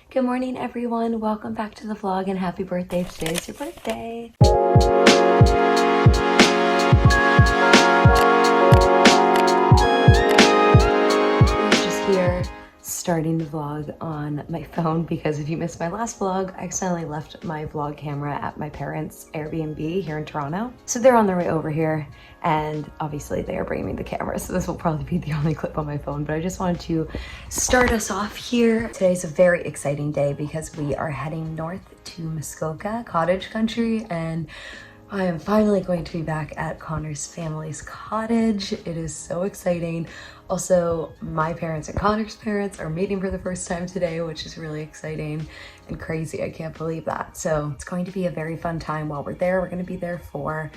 Good morning, everyone. Welcome back to the vlog and happy birthday. Today's your birthday. We're just here starting the vlog on my phone because if you missed my last vlog, I accidentally left my vlog camera at my parents' Airbnb here in Toronto. So they're on their way over here and obviously they are bringing me the camera. So this will probably be the only clip on my phone, but I just wanted to start us off here. Today's a very exciting day because we are heading north to Muskoka, Cottage country, and I am finally going to be back at Connor's family's cottage. It is so exciting. Also, my parents and Connor's parents are meeting for the first time today, which is really exciting and crazy. I can't believe that. So it's going to be a very fun time while we're there. We're going to be there for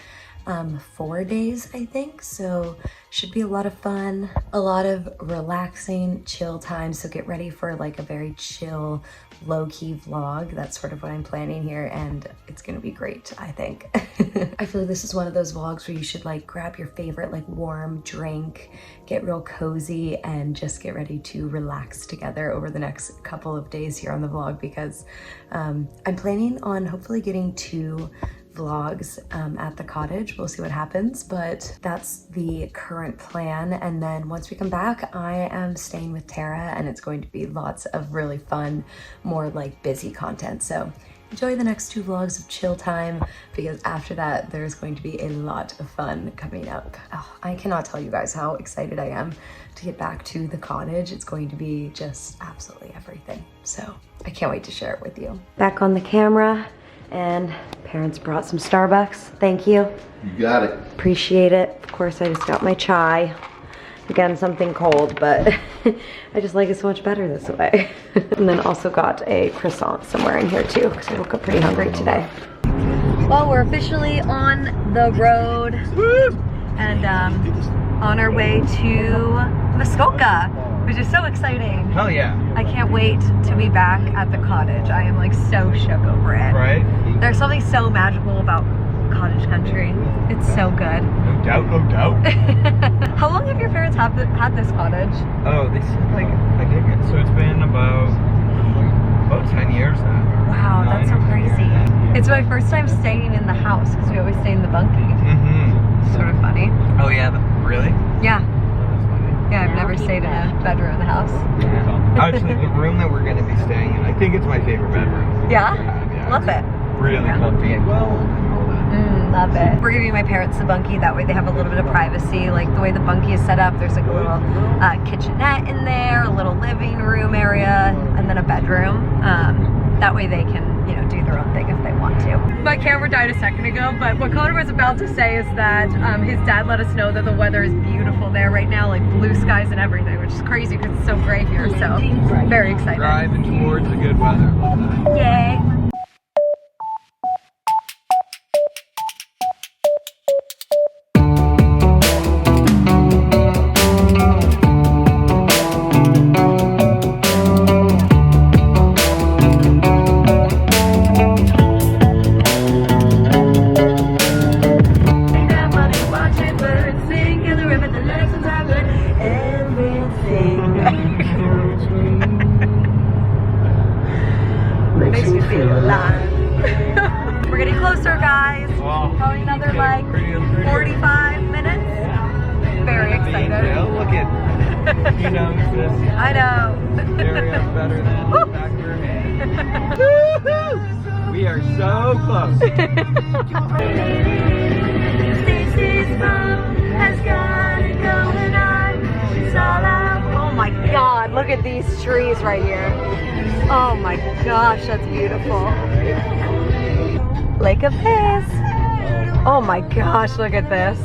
4 days, I think. So should be a lot of fun, a lot of relaxing, chill time. So get ready for like a very chill, low-key vlog. That's sort of what I'm planning here, and it's gonna be great, I think. I feel like this is one of those vlogs where you should like grab your favorite like warm drink, get real cozy, and just get ready to relax together over the next couple of days here on the vlog because I'm planning on hopefully getting 2 vlogs at the cottage. We'll see what happens, but that's the current plan. And then once we come back, I am staying with Tara and it's going to be lots of really fun, more like busy content. So enjoy the next 2 vlogs of chill time because after that, there's going to be a lot of fun coming up. Oh, I cannot tell you guys how excited I am to get back to the cottage. It's going to be just absolutely everything. So I can't wait to share it with you. Back on the camera. And parents brought some Starbucks. Thank you. You got it. Appreciate it. Of course, I just got my chai. Again, something cold, but I just like it so much better this way. And then also got a croissant somewhere in here too, because I woke up pretty hungry today. Well, we're officially on the road and on our way to Muskoka, which is so exciting. Hell yeah. I can't wait to be back at the cottage. I am like so shook over it. Right? There's something so magical about cottage country. It's so good. No doubt, no doubt. How long have your parents had this cottage? Oh, this like I think it. So it's been about 10 years now. Wow, that's so crazy. It's my first time staying in the house because we always stay in the bunkie. Mm-hmm. Sort of funny. Oh yeah, really? Yeah. Yeah, I've never stayed in a bedroom in the house. Yeah. Actually, the room that we're going to be staying in, I think it's my favorite bedroom. Yeah? Yeah. Love it. Really comfy and cold and all that. Love it. We're giving my parents the bunkie, that way they have a little bit of privacy. Like the way the bunkie is set up, there's like a little kitchenette in there, a little living room area, and then a bedroom. That way they can, you know, do their own thing if they want to. My camera died a second ago, but what Connor was about to say is that his dad let us know that the weather is beautiful there right now, like blue skies and everything, which is crazy because it's so gray here, so very excited. Driving towards the good weather. Love that. Yay! Makes me feel alive. We're getting closer, guys. Wow. Probably another like 45 minutes. Very excited. Yeah, look at he knows this. I know. Area better than the back of your hand. We are so close. Stacy's mom has got it going on. It's all out. Oh my God! Look at these trees right here. Oh my gosh, that's beautiful. Lake of Piss. Oh my gosh, look at this.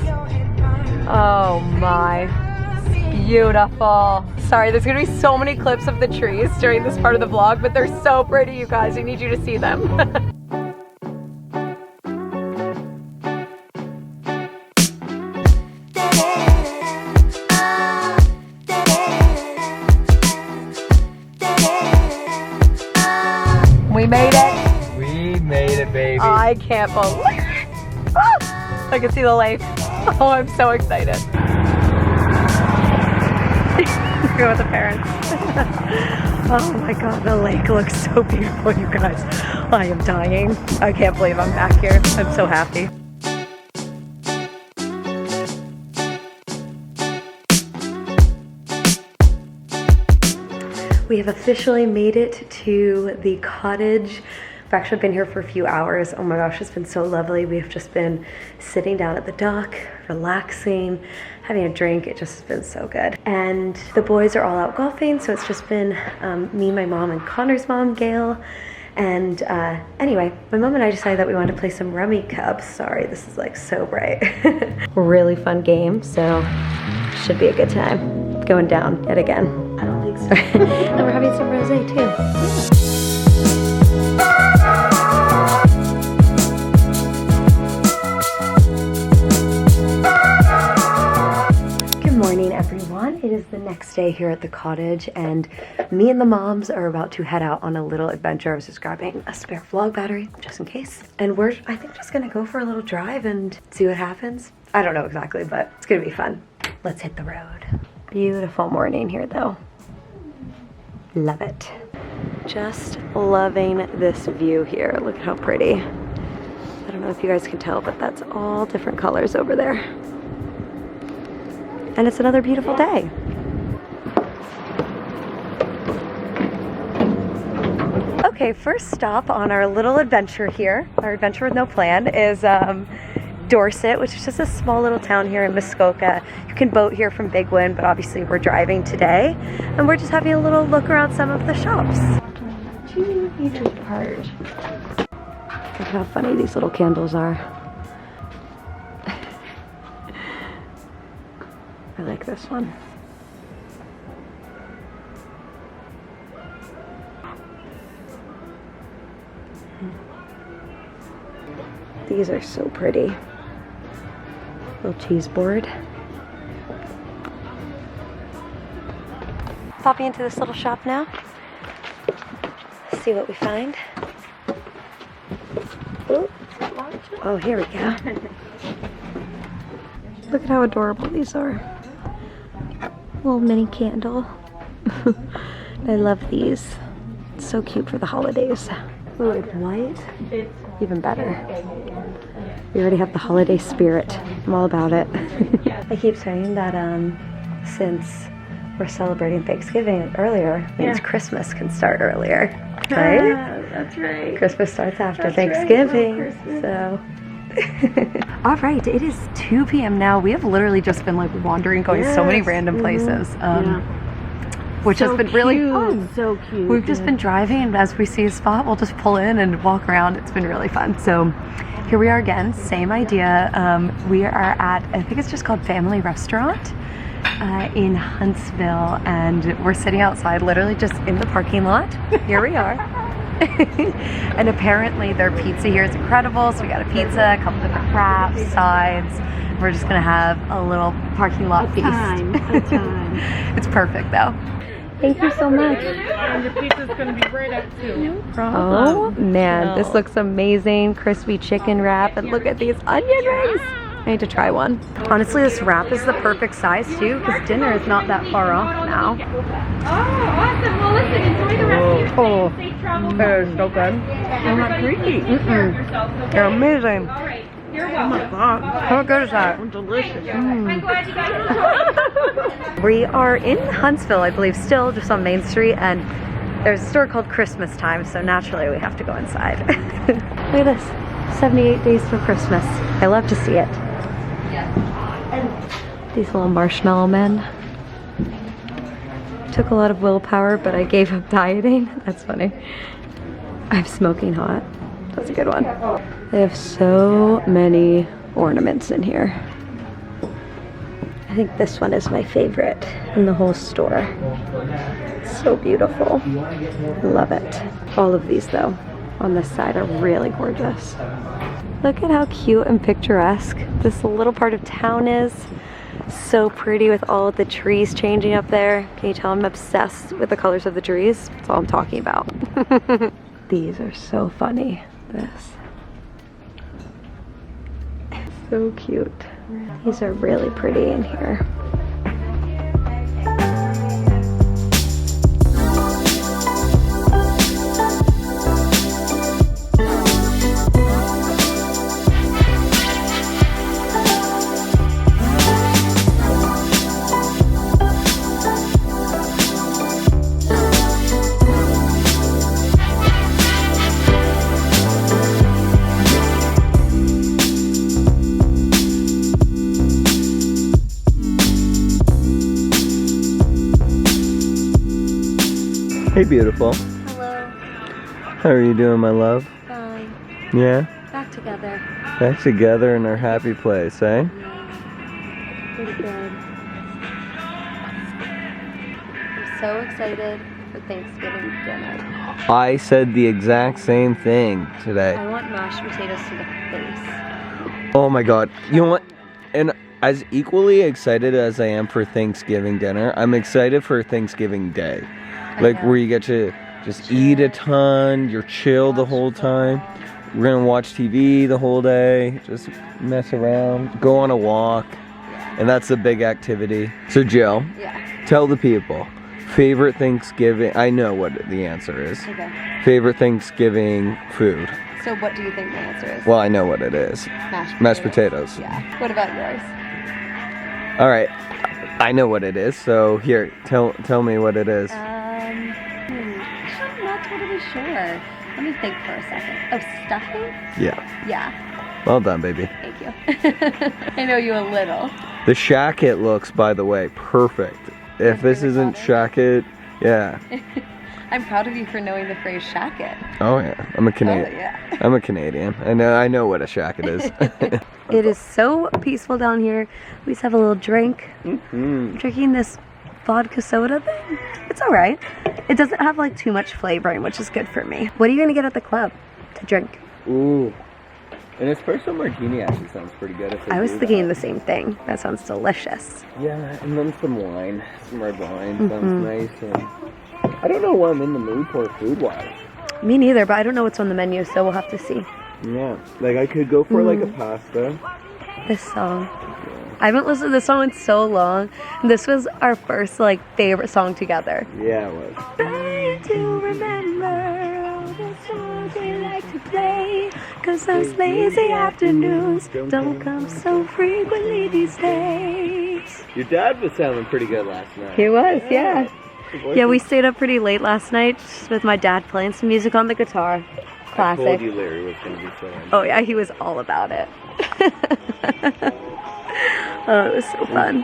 Oh my. Beautiful. Sorry, there's gonna be so many clips of the trees during this part of the vlog, but they're so pretty, you guys. I need you to see them. We made it. We made it, baby. I can't believe it. Ah, I can see the lake. Oh, I'm so excited. Go with the parents. Oh my god, the lake looks so beautiful, you guys. I am dying. I can't believe I'm back here. I'm so happy. We have officially made it to the cottage. I've actually been here for a few hours. Oh my gosh, it's been so lovely. We have just been sitting down at the dock, relaxing, having a drink. It just has been so good. And the boys are all out golfing, so it's just been me, my mom, and Connor's mom, Gail. And anyway, my mom and I decided that we wanted to play some rummy cubs. Sorry, this is like so bright. Really fun game, so should be a good time. Going down yet again. I don't think so. And we're having some rosé too. Everyone, it is the next day here at the cottage, and me and the moms are about to head out on a little adventure. I was just grabbing a spare vlog battery just in case, and we're I think just gonna go for a little drive and see what happens. I don't know exactly, but it's gonna be fun. Let's hit the road. Beautiful morning here though. Love it. Just loving this view here. Look at how pretty. I don't know if you guys can tell, but that's all different colors over there. And it's another beautiful day. Okay, first stop on our little adventure here, our adventure with no plan, is Dorset, which is just a small little town here in Muskoka. You can boat here from Big Wind, but obviously we're driving today. And we're just having a little look around some of the shops. 2 meters apart. Look at how funny these little candles are. I like this one. These are so pretty. Little cheese board. Popping into this little shop now. See what we find. Ooh. Oh, here we go. Look at how adorable these are. Little mini candle. I love these. It's so cute for the holidays. Ooh, it's white. Even better. We already have the holiday spirit. I'm all about it. I keep saying that since we're celebrating Thanksgiving earlier, means Christmas can start earlier. Right? That's right. Christmas starts after Thanksgiving. So. All right, it is 2 p.m. now. We have literally just been like wandering, going so many random places, which has been really fun. So cute. We've just been driving, and as we see a spot, we'll just pull in and walk around. It's been really fun. So here we are again, same idea. We are at, I think it's just called Family Restaurant in Huntsville, and we're sitting outside, literally just in the parking lot. Here we are. And apparently their pizza here is incredible, so we got a pizza, a couple different wraps, sides. We're just gonna have a little parking lot feast. A time. It's perfect though. Thank you so much. And the pizza's gonna be right up too. No problem. Oh man, this looks amazing. Crispy chicken wrap, and look at these onion rings. I need to try one. Honestly, this wrap is the perfect size too, because dinner is not that far off now. Oh, awesome. Well, listen, enjoy the rest of your stay. Safe travel. It is so good. I'm not greedy. They're amazing. All right. You're Oh welcome. my god. How good is that? Delicious. I'm glad you guys enjoyed. We are in Huntsville, I believe, still just on Main Street, and there's a store called Christmas Time, so naturally we have to go inside. Look at this, 78 days for Christmas. I love to see it. These little marshmallow men. Took a lot of willpower, but I gave up dieting. That's funny. I'm smoking hot. That's a good one. They have so many ornaments in here. I think this one is my favorite in the whole store. It's so beautiful. Love it. All of these though, on this side are really gorgeous. Look at how cute and picturesque this little part of town is. So pretty with all of the trees changing up there. Can you tell I'm obsessed with the colors of the trees? That's all I'm talking about. These are so funny. This. So cute. These are really pretty in here. beautiful. Hello. How are you doing, my love? Fine. Yeah? Back together. Back together in our happy place, eh? Yeah. Pretty good. I'm so excited for Thanksgiving dinner. I said the exact same thing today. I want mashed potatoes to the face. Oh my god. You know what? And as equally excited as I am for Thanksgiving dinner, I'm excited for Thanksgiving Day. Like where you get to just eat a ton, you're chill the whole time. We're gonna watch TV the whole day, just mess around, go on a walk, and that's the big activity. So Jill, Yeah. tell the people, favorite Thanksgiving, I know what the answer is. Okay. Favorite Thanksgiving food. So what do you think the answer is? Well, I know what it is. Mashed potatoes. Yeah. What about yours? All right, I know what it is. So here, tell me what it is. Actually, I'm not totally sure. Let me think for a second. Oh, stuffing? Yeah. Yeah. Well done, baby. Thank you. I know you a little. The shacket looks, by the way, perfect. If this isn't shacket, yeah. I'm proud of you for knowing the phrase shacket. Oh yeah, I'm a Canadian. Oh, yeah. I'm a Canadian. I know what a shacket is. It is so peaceful down here. We just have a little drink. I'm drinking this vodka soda thing. It's all right. It doesn't have like too much flavoring, which is good for me. What are you gonna get at the club to drink? Ooh. An espresso martini actually sounds pretty good. If I was thinking the same thing. That sounds delicious. Yeah, and then some wine. Some red wine sounds nice. And I don't know what I'm in the mood for food-wise. Me neither, but I don't know what's on the menu, so we'll have to see. Yeah, like I could go for like a pasta. This song. I haven't listened to this song in so long. This was our first like favorite song together. Yeah, it was. Trying to remember all the songs we like to play, 'cause those lazy afternoons don't come so frequently these days. Your dad was sounding pretty good last night. He was, yeah. Yeah, we stayed up pretty late last night just with my dad playing some music on the guitar. I Classic. told you Larry was going to be so into Oh yeah, he was all about it. Oh, it was so fun.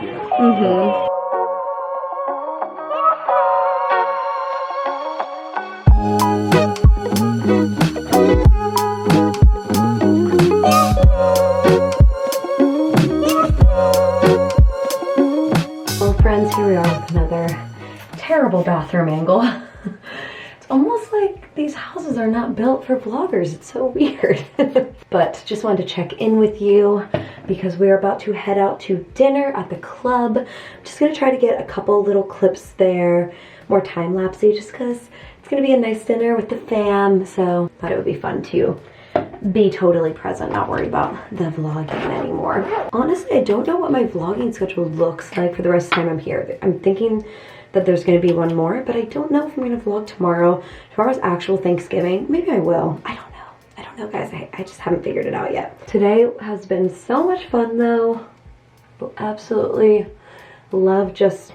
Well, friends, here we are with another terrible bathroom angle. It's almost like these houses are not built for vloggers. It's so weird. But just wanted to check in with you because we are about to head out to dinner at the club. I'm just gonna try to get a couple little clips there, more time-lapsey, just because it's gonna be a nice dinner with the fam. So thought it would be fun to be totally present, not worry about the vlogging anymore. Honestly, I don't know what my vlogging schedule looks like for the rest of the time I'm here. I'm thinking that there's going to be one more, but I don't know if I'm going to vlog tomorrow. Tomorrow's actual Thanksgiving. Maybe I will. I don't know, guys. I just haven't figured it out yet. Today has been so much fun, though. Absolutely love just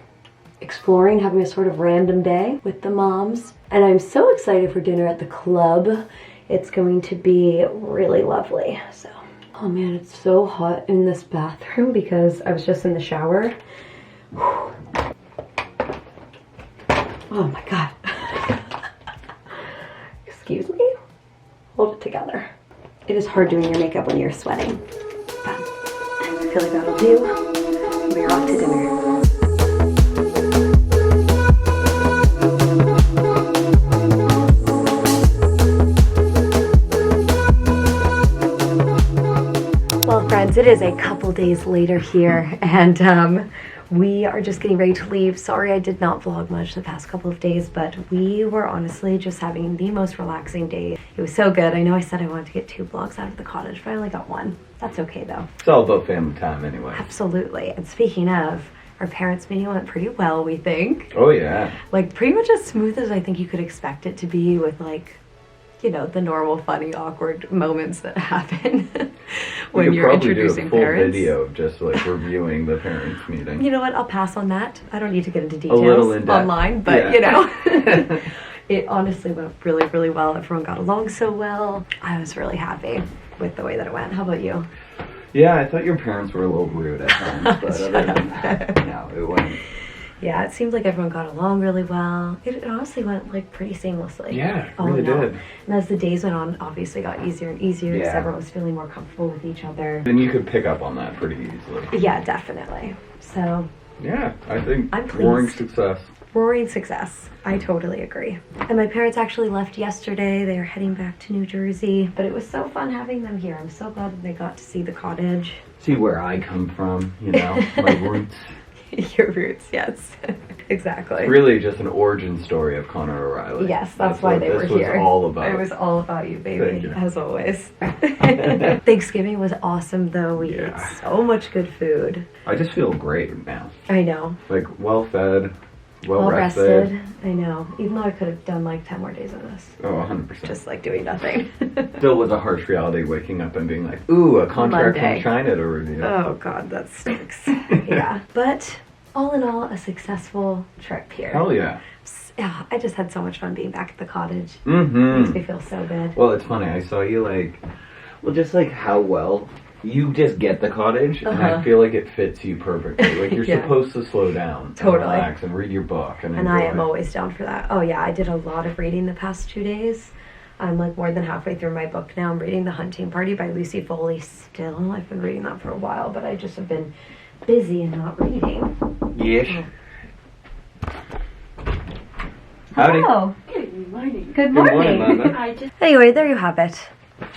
exploring, having a sort of random day with the moms. And I'm so excited for dinner at the club. It's going to be really lovely. So, oh man, it's so hot in this bathroom because I was just in the shower. Whew. Oh my God. Excuse me? Hold it together. It is hard doing your makeup when you're sweating. But I feel like that'll do. We're off to dinner. Well, friends, it is a couple days later here, and we are just getting ready to leave. Sorry I did not vlog much the past couple of days, but we were honestly just having the most relaxing day. It was so good. I know I said I wanted to get 2 vlogs out of the cottage, but I only got 1. That's okay though. It's all about family time anyway. Absolutely. And speaking of, our parents' meeting went pretty well, we think. Oh yeah. Like pretty much as smooth as I think you could expect it to be, with like, you know, the normal funny awkward moments that happen when you're introducing parents. Video of just like reviewing the parents meeting. You know what, I'll pass on that. I don't need to get into A little details in-depth. online, but Yeah. you know. It honestly went really, really well. Everyone got along so well. I was really happy with the way that it went. How about you? Yeah, I thought your parents were a little rude at times, but other than that, no, it went Yeah, it seems like everyone got along really well. It honestly went like pretty seamlessly. Yeah, it all really in all. did. And as the days went on, obviously got easier and easier because Yeah. everyone was feeling more comfortable with each other. And you could pick up on that pretty easily. Yeah, definitely. So, Yeah, I think I'm roaring pleased. success. roaring success. I totally agree. And my parents actually left yesterday. They are heading back to New Jersey. But it was so fun having them here. I'm so glad that they got to see the cottage. See where I come from, you know, my roots. Your roots, yes. Exactly. Really just an origin story of Connor O'Reilly. Yes, that's why what they were this here. was all about. It was all about you, Thank baby, you. as always. Thanksgiving was awesome, though. We ate Yeah. so much good food. I just feel great now. I know. Like, well fed, well Well rested. rested. I know. Even though I could have done like 10 more days of this. Oh, 100%. Just like doing nothing. Still was a harsh reality waking up and being like, ooh, a contract Monday. from China to review. Oh, God, that stinks. Yeah. But all in all, a successful trip here. Hell yeah. Yeah, I just had so much fun being back at the cottage. Mm-hmm. Makes me feel so good. Well, it's funny. I saw you just like how well you just get the cottage, and I Uh-huh. feel like it fits you perfectly. Like you're Yeah. supposed to slow down, Totally. and relax, and read your book, and And I am enjoy. always down for that. Oh yeah, I did a lot of reading the past 2 days. I'm like more than halfway through my book now. I'm reading The Hunting Party by Lucy Foley still. I've been reading that for a while, but I just have been busy and not reading. Yes. Howdy. Hello. Good morning. Good Good morning, morning. Mama. I just Anyway, there you have it.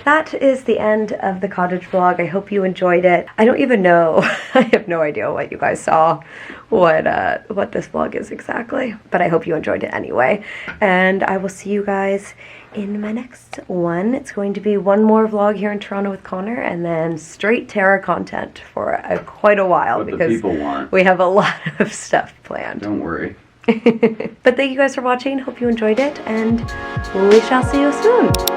That is the end of the cottage vlog. I hope you enjoyed it. I don't even know. I have no idea what you guys saw, what this vlog is exactly. But I hope you enjoyed it anyway. And I will see you guys in my next one. It's going to be one more vlog here in Toronto with Connor, and then straight Terra content for quite a while What the because people want. we have a lot of stuff planned. Don't worry. But thank you guys for watching. Hope you enjoyed it, and we shall see you soon.